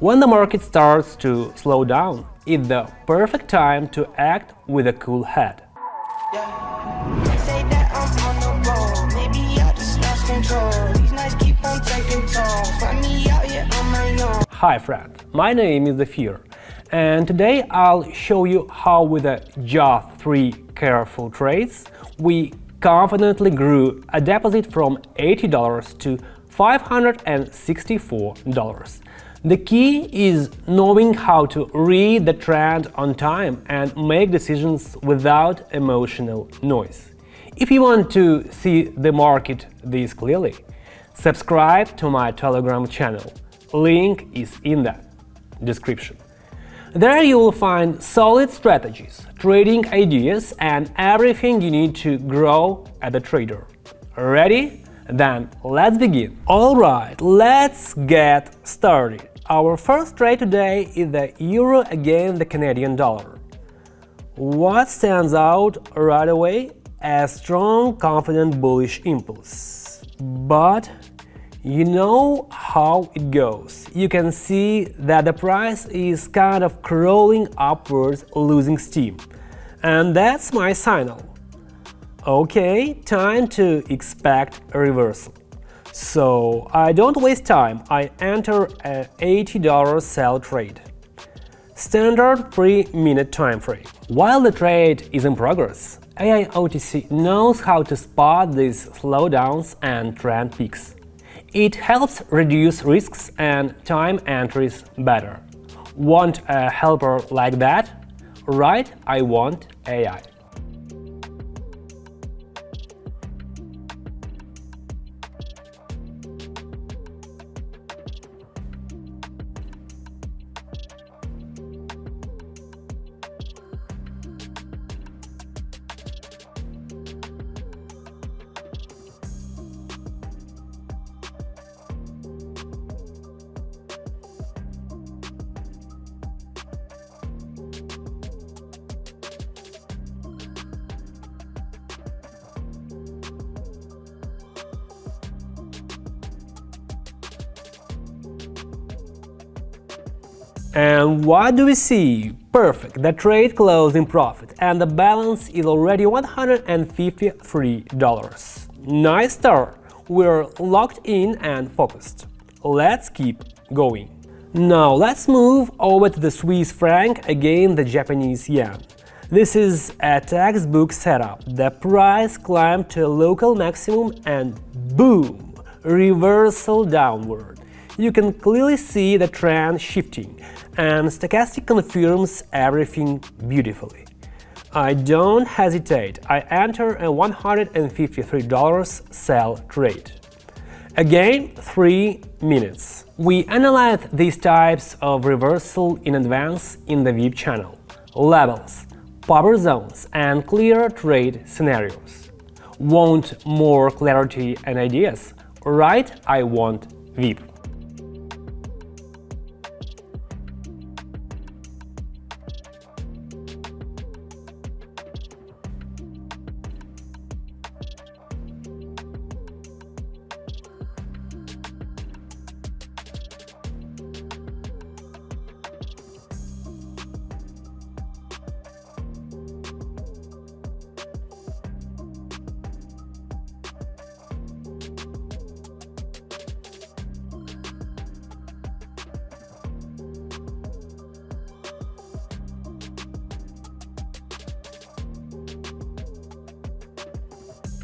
When the market starts to slow down, it's the perfect time to act with a cool head. Hi friend, my name is Zafir, and today I'll show you how with just 3 careful trades we confidently grew a deposit from $80 to $564. The key is knowing how to read the trend on time and make decisions without emotional noise. If you want to see the market this clearly, subscribe to my Telegram channel. Link is in the description. There you will find solid strategies, trading ideas, and everything you need to grow as a trader. Ready? Then let's begin. Alright, let's get started. Our first trade today is the euro against the Canadian dollar. What stands out right away? A strong, confident bullish impulse. But you know how it goes. You can see that the price is kind of crawling upwards, losing steam. And that's my signal. Okay, time to expect a reversal. So I don't waste time, I enter a $80 sell trade. Standard 3-minute time frame. While the trade is in progress, AIOTC knows how to spot these slowdowns and trend peaks. It helps reduce risks and time entries better. Want a helper like that? Right, I want AI. And what do we see? Perfect, the trade closed in profit and the balance is already $153. Nice start, we're locked in and focused. Let's keep going. Now let's move over to the Swiss franc against the Japanese yen. This is a textbook setup. The price climbed to a local maximum and boom, reversal downward. You can clearly see the trend shifting, and Stochastic confirms everything beautifully. I don't hesitate, I enter a $153 sell trade. Again, 3 minutes. We analyze these types of reversal in advance in the VIP channel. Levels, power zones, and clear trade scenarios. Want more clarity and ideas? Right, I want VIP.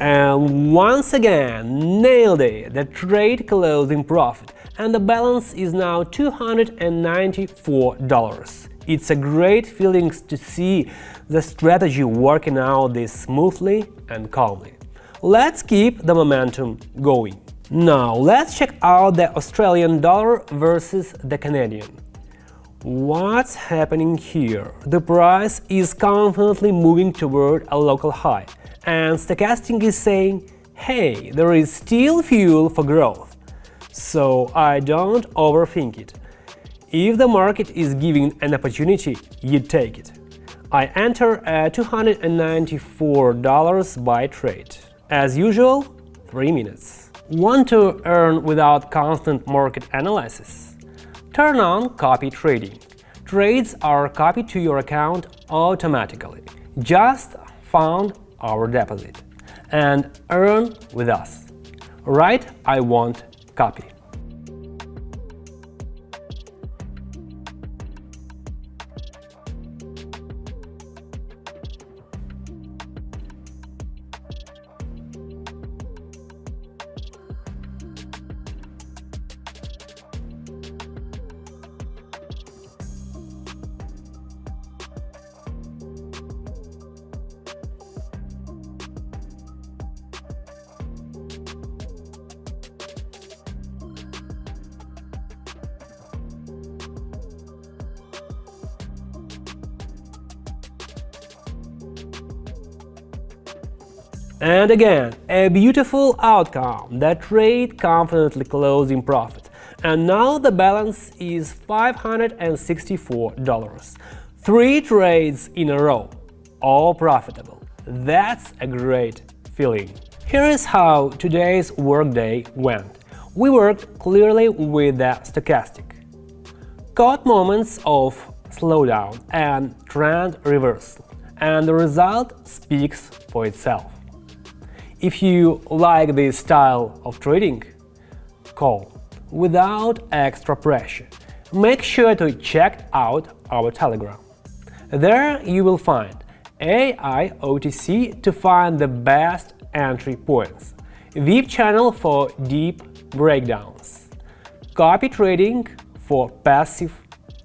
And once again, nailed it! The trade closed in profit and the balance is now $294. It's a great feeling to see the strategy working out this smoothly and calmly. Let's keep the momentum going. Now let's check out the Australian dollar versus the Canadian. What's happening here? The price is confidently moving toward a local high, and Stochastic is saying, hey, there is still fuel for growth. So I don't overthink it. If the market is giving an opportunity, you take it. I enter at $294 buy trade. As usual, 3 minutes. Want to earn without constant market analysis? Turn on copy trading. Trades are copied to your account automatically. Just found our deposit and earn with us. Write I want copy. And again, a beautiful outcome. The trade confidently closed in profit. And now the balance is $564. 3 trades in a row, all profitable. That's a great feeling. Here is how today's workday went. We worked clearly with the stochastic. Caught moments of slowdown and trend reversal, and the result speaks for itself. If you like this style of trading, call without extra pressure. Make sure to check out our Telegram. There you will find AI OTC to find the best entry points, VIP channel for deep breakdowns, copy trading for passive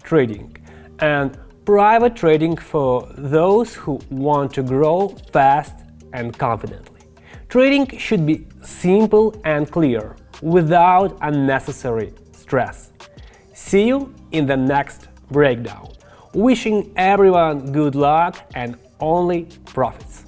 trading, and private trading for those who want to grow fast and confidently. Trading should be simple and clear, without unnecessary stress. See you in the next breakdown. Wishing everyone good luck and only profits.